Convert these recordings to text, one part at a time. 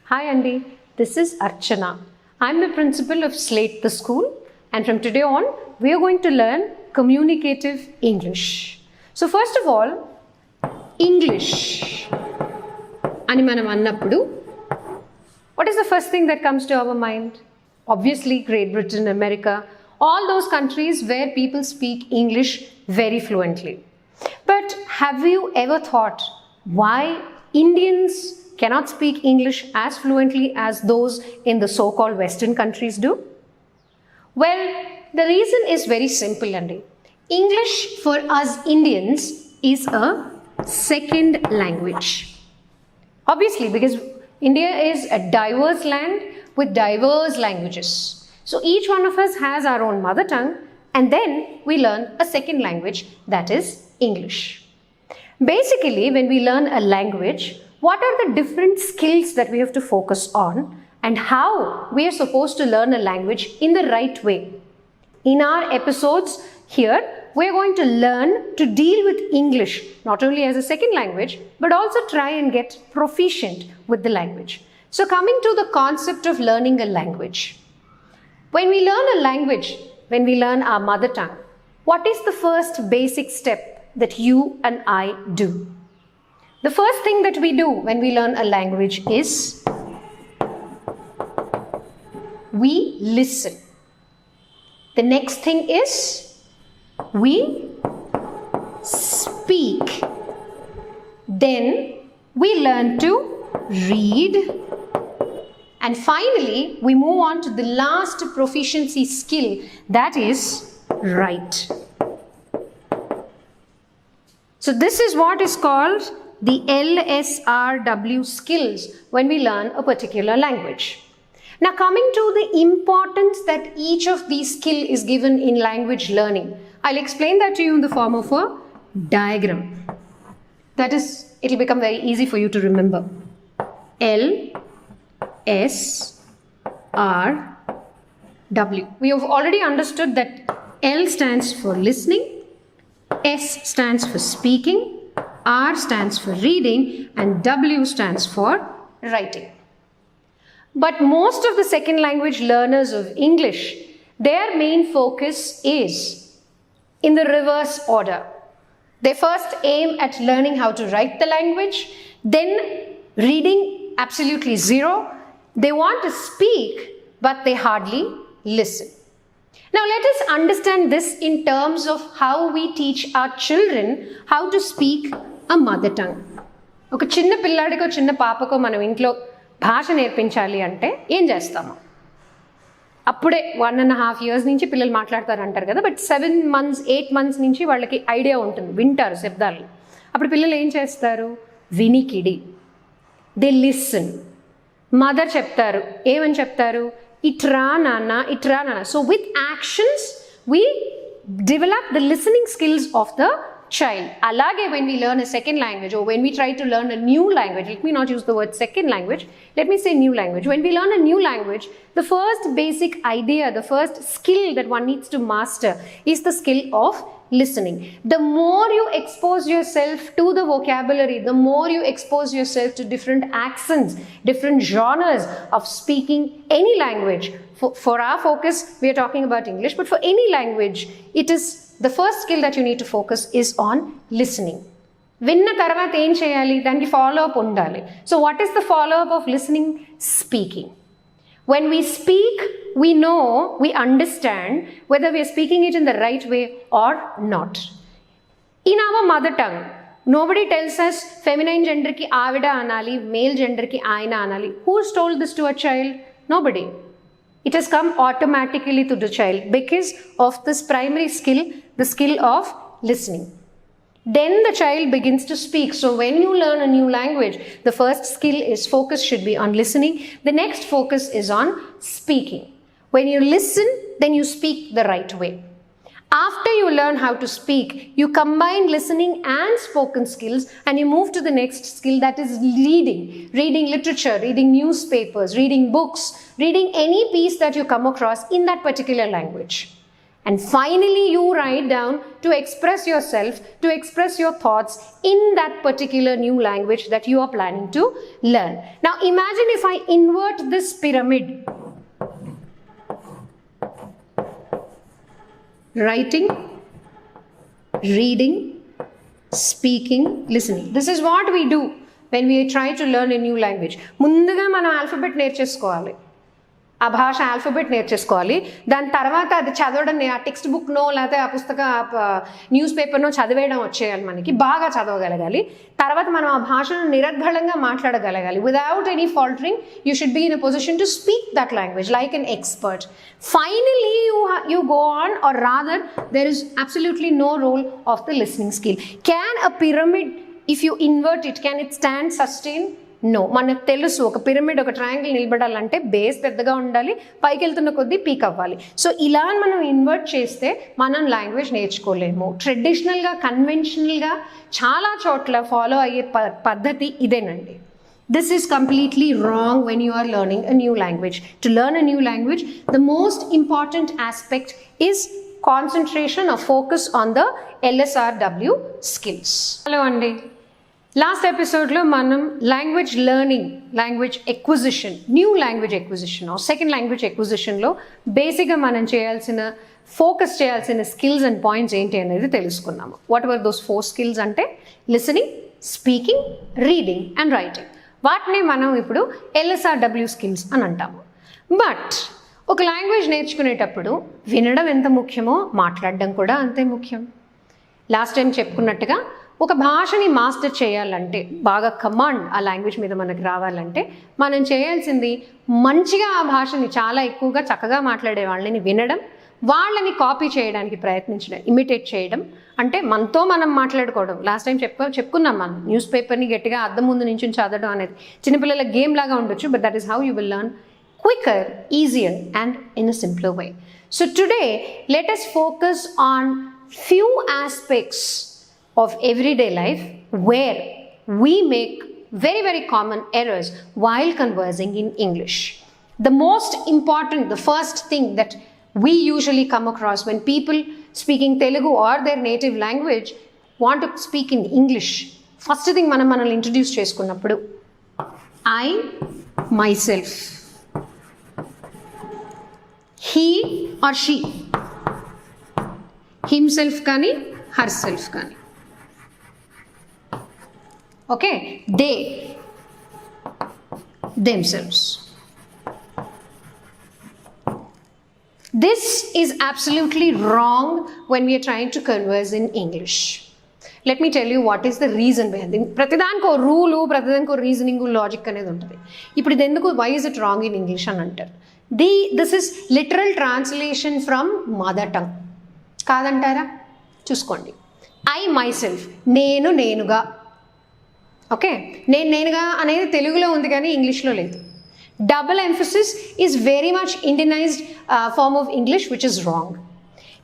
Hi Andy, this is Archana. I'm the principal of Slate the school, and from today on we are going to learn communicative English. So first of all, English ani manam annappudu, what is the first thing that comes to our mind? Obviously Great Britain, America, all those countries where people speak English very fluently. But have you ever thought why Indians cannot speak English as fluently as those in the so-called Western countries do? Well, the reason is very simple, Andy. English for us Indians is a second language. Obviously, because India is a diverse land with diverse languages. So each one of us has our own mother tongue, and then we learn a second language, that is English. Basically, when we learn a language, what are the different skills that we have to focus on and how we are supposed to learn a language in the right way? In our episodes here, we are going to learn to deal with English not only as a second language but also try and get proficient with the language. So coming to the concept of learning a language. When we learn a language, when we learn our mother tongue, what is the first basic step that you and I do? The first thing that we do when we learn a language is we listen. The next thing is we speak. Then we learn to read. And finally, we move on to the last proficiency skill, that is write. So this is what is called the LSRW skills when we learn a particular language. Now coming to the importance that each of these skills is given in language learning, I'll explain that to you in the form of a diagram. That is, it'll become very easy for you to remember. LSRW. We have already understood that L stands for listening, S stands for speaking, R stands for reading, and W stands for writing. But most of the second language learners of English, their main focus is in the reverse order. They first aim at learning how to write the language, then reading absolutely zero. They want to speak, but they hardly listen. Now let us understand this in terms of how we teach our children how to speak a mother tongue. ఒక చిన్న పిల్లాడికో చిన్న పాపకో మనం ఇంట్లో భాష నేర్పించాలి అంటే ఏం చేస్తాము? అప్పుడే 1.5 years నుంచి పిల్లలు మాట్లాడతారు అంటారు కదా, బట్ 7 months 8 months నుంచి వాళ్ళకి ఐడియా ఉంటుంది, వింటారు శబ్దాలు. అప్పుడు పిల్లలు ఏం చేస్తారు? వినికిడి. They listen. మదర్ చెప్తారు, ఏమని చెప్తారు? ఇట్రా నాన్న, ఇట్రా నాన్న. So with actions we develop the listening skills of the child. Alage, when we learn a second language or when we try to learn a new language, let me not use the word second language, let me say new language. When we learn a new language, the first basic idea, the first skill that one needs to master is the skill of listening. The more you expose yourself to the vocabulary, the more you expose yourself to different accents, different genres of speaking any language. For our focus, we are talking about English, but for any language, it is the first skill that you need to focus is on listening. విన్న తర్వాత ఏం చేయాలి? దానికి follow up ఉండాలి. So what is the follow up of listening? Speaking. When we speak, we know, we understand whether we are speaking it in the right way or not. In our mother tongue, nobody tells us feminine gender ki avida anali, male gender ki aina anali. Who's told this to a child? Nobody. It has come automatically to the child because of this primary skill, the skill of listening. Then the child begins to speak. So when you learn a new language, the first skill is focus should be on listening. The next focus is on speaking. When you listen, then you speak the right way. After you learn how to speak, you combine listening and spoken skills and you move to the next skill, that is reading. Reading literature, reading newspapers, reading books, reading any piece that you come across in that particular language. And finally, you write down to express yourself, to express your thoughts in that particular new language that you are planning to learn. Now, imagine if I invert this pyramid. Writing, reading, speaking, listening. This is what we do when we try to learn a new language. ముందుగా మనం alphabet నేర్చేసుకోవాలి, ఆ భాష alphabet నేర్చేసుకోవాలి. దాని తర్వాత అది చదవడం, ఆ text బుక్నో లేకపోతే ఆ పుస్తక న్యూస్ పేపర్నో చదివేయడం వచ్చేయాలి, మనకి బాగా చదవగలగాలి. తర్వాత మనం ఆ భాషను నిరర్గళంగా మాట్లాడగలగాలి. Without any faltering you should be in a position to speak that language like an expert. Finally, you go on, or rather there is absolutely no role of the listening skill. Can a pyramid, if you invert it, can it stand, sustain? No. మనకు తెలుసు ఒక pyramid, ఒక triangle నిలబడాలంటే base పెద్దగా ఉండాలి, పైకి వెళ్తున్న కొద్దీ పీక్ అవ్వాలి. సో ఇలా మనం ఇన్వర్ట్ చేస్తే మనం లాంగ్వేజ్ నేర్చుకోలేము. ట్రెడిషనల్గా, కన్వెన్షనల్గా చాలా చోట్ల ఫాలో అయ్యే పద్ధతి ఇదేనండి. This is completely wrong when you are learning a new language. To learn a new language, the most important aspect is concentration or focus on the LSRW skills. Hello Andy. Last ఎపిసోడ్లో మనం language learning, language acquisition, new language acquisition, second language ఎక్విజిషన్లో బేసిక్గా మనం focus చేయాల్సిన skills and points ఏంటి అనేది తెలుసుకున్నాము. What were those 4 skills అంటే listening, speaking, reading and writing. వాటిని మనం ఇప్పుడు LSRW స్కిల్స్ అని అంటాము. బట్ ఒక లాంగ్వేజ్ నేర్చుకునేటప్పుడు వినడం ఎంత ముఖ్యమో మాట్లాడడం కూడా అంతే ముఖ్యం. లాస్ట్ టైం చెప్పుకున్నట్టుగా ఒక భాషని మాస్టర్ చేయాలంటే, బాగా కమాండ్ ఆ లాంగ్వేజ్ మీద మనకు రావాలంటే మనం చేయాల్సింది మంచిగా ఆ భాషని చాలా ఎక్కువగా చక్కగా మాట్లాడే వాళ్ళని వినడం, వాళ్ళని కాపీ చేయడానికి ప్రయత్నించడం, ఇమిటేట్ చేయడం. అంటే మనతో మనం మాట్లాడుకోవడం. లాస్ట్ టైం చెప్పుకున్నాం మనం, న్యూస్ పేపర్ని గట్టిగా అద్దం ముందు నుంచి చదవడం అనేది చిన్నపిల్లల గేమ్ లాగా ఉండొచ్చు, but that is how you will learn quicker, easier and in a simpler way. So today let us focus on few aspects of everyday life where we make very, very common errors while conversing in English. The most important, the first thing that we usually come across when people speaking Telugu or their native language want to speak in English, first thing మనం introduce చేసుకున్నప్పుడు I, myself, he or she, himself కానీ herself కానీ, okay, they, themselves. This is absolutely wrong when we are trying to converse in English. Let me tell you what is the reason behind it. ప్రతిదానికి ఒక rule, ప్రతిదానికి ఒక reasoning, logic అనేది ఉంటుంది. ఇప్పుడు ఇది ఎందుకు, why is it wrong in English అని అంటారు. This is literal translation from mother tongue. కాదంటారా? చూసుకోండి. I myself, నేనుగా. ఓకే, నేనుగా అనేది తెలుగులో ఉంది కానీ ఇంగ్లీష్లో లేదు. Double emphasis is very much Indianized form of English which is wrong.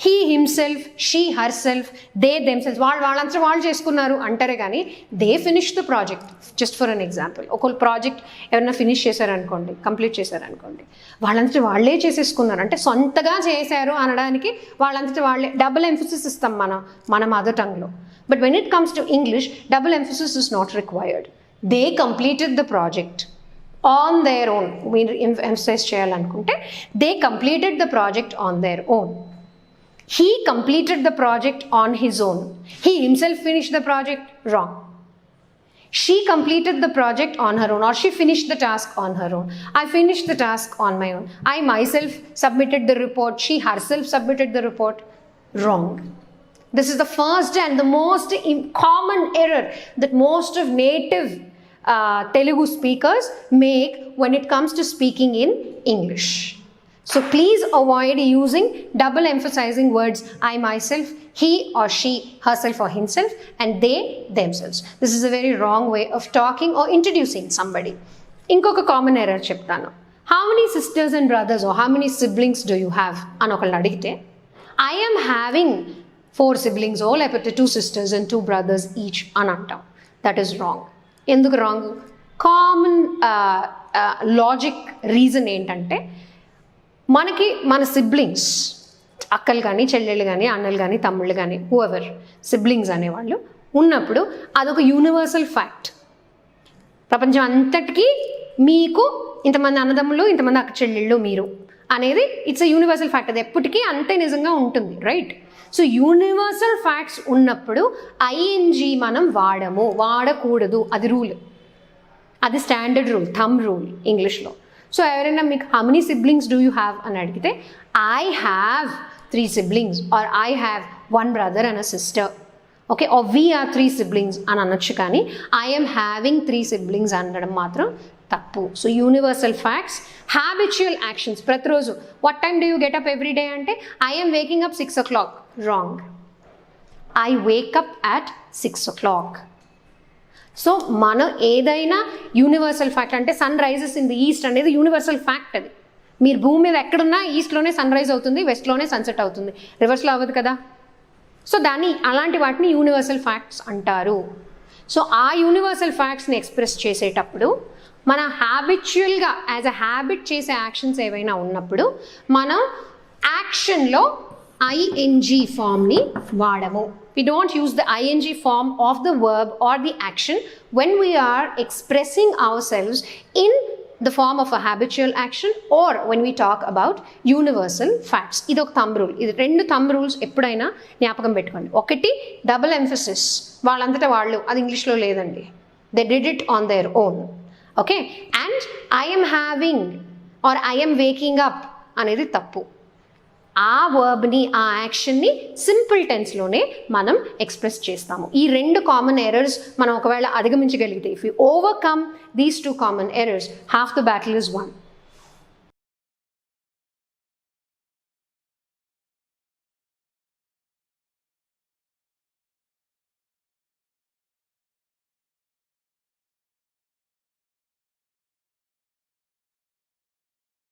He himself, she herself, they themself, వాళ్ళంతా వాళ్ళు చేసుకున్నారు అంటారే కానీ they finish the project. Just for an example, ఒక ప్రాజెక్ట్ ఎవరైనా ఫినిష్ చేశారనుకోండి, కంప్లీట్ చేశారనుకోండి, వాళ్ళంతటి వాళ్ళే చేసేసుకున్నారు అంటే సొంతగా చేశారు అనడానికి వాళ్ళంతటి వాళ్ళే. డబుల్ ఎంఫసిస్ ఇస్తాం మన mother టంగ్లో. But when it comes to English, double emphasis is not required. They completed the project on their own. We emphasize cheyalanunte, they completed the project on their own. He completed the project on his own. He himself finished the project, wrong. She completed the project on her own, or she finished the task on her own. I finished the task on my own. I myself submitted the report. She herself submitted the report, wrong. This is the first and the most common error that most of native Telugu speakers make when it comes to speaking in English. So please avoid using double emphasizing words I myself, he or she, herself or himself, and they themselves. This is a very wrong way of talking or introducing somebody. Inkoka common error cheptanu. How many sisters and brothers or how many siblings do you have? Anokalni adigite, I am having 4 siblings, all లేకపోతే 2 sisters and 2 brothers each అని అంటాం. That is wrong. ఎందుకు wrong? Common logic reason ఏంటంటే, మన siblings అక్కలు కానీ చెల్లెళ్ళు కానీ అన్నలు కానీ తమ్ముళ్ళు కానీ హూఎవర్ సిబ్లింగ్స్ అనేవాళ్ళు ఉన్నప్పుడు అదొక యూనివర్సల్ ఫ్యాక్ట్. ప్రపంచం అంతటికీ మీకు ఇంతమంది అన్నదమ్ములు ఇంతమంది అక్క చెల్లెళ్ళు మీరు అనేది ఇట్స్ ఎ యూనివర్సల్ ఫ్యాక్ట్. అది ఎప్పటికీ అంతే నిజంగా ఉంటుంది, రైట్? సో యూనివర్సల్ ఫ్యాక్ట్స్ ఉన్నప్పుడు ఐఎన్జీ మనం వాడకూడదు. అది రూల్, అది స్టాండర్డ్ రూల్, థంబ్ రూల్ ఇంగ్లీష్లో. సో ఎవరైనా మీకు how many siblings do you have అని అడిగితే I have 3 siblings or I have 1 brother and a sister, okay, or we are 3 siblings అని అనొచ్చు. కానీ I am having 3 siblings అనడం మాత్రం తప్పు. So universal facts. Habitual actions, ప్రతిరోజు what time do you get up every day అంటే I am waking up 6 o'clock. Wrong. I wake up at 6 o'clock. So మనం ఏదైనా యూనివర్సల్ ఫ్యాక్ట్ అంటే sun rises in the east అనేది universal fact. అది మీరు భూమి మీద ఎక్కడున్నా ఈస్ట్లోనే సన్ రైజ్ అవుతుంది, వెస్ట్లోనే సన్సెట్ అవుతుంది, రివర్స్లో అవ్వదు కదా. సో అలాంటి వాటిని యూనివర్సల్ ఫ్యాక్ట్స్ అంటారు. సో ఆ యూనివర్సల్ ఫ్యాక్ట్స్ని ఎక్స్ప్రెస్ చేసేటప్పుడు మన హ్యాబిచువల్గా యాజ్ అ హ్యాబిట్ చేసే యాక్షన్స్ ఏవైనా ఉన్నప్పుడు మనం యాక్షన్లో ఐఎన్జీ ఫామ్ని వాడము. We don't use the ing form of the verb or the action when we are expressing ourselves in the form of a habitual action or when we talk about universal facts. ఇది ఒక thumb rule. ఇది 2 thumb rules ఎప్పుడైనా జ్ఞాపకం పెట్టుకోండి. ఒకటి double emphasis, వాళ్ళంతటా వాళ్ళు, అది ఇంగ్లీష్లో లేదండి. They did it on their own, okay. And I am having or I am waking up అనేది తప్పు. ఆ వర్బ్ని, ఆ యాక్షన్ని సింపుల్ టెన్స్లోనే మనం ఎక్స్ప్రెస్ చేస్తాము. ఈ 2 కామన్ ఎర్రర్స్ మనం ఒకవేళ అధిగమించగలిగితే, if you overcome these 2 common errors, half the battle is one.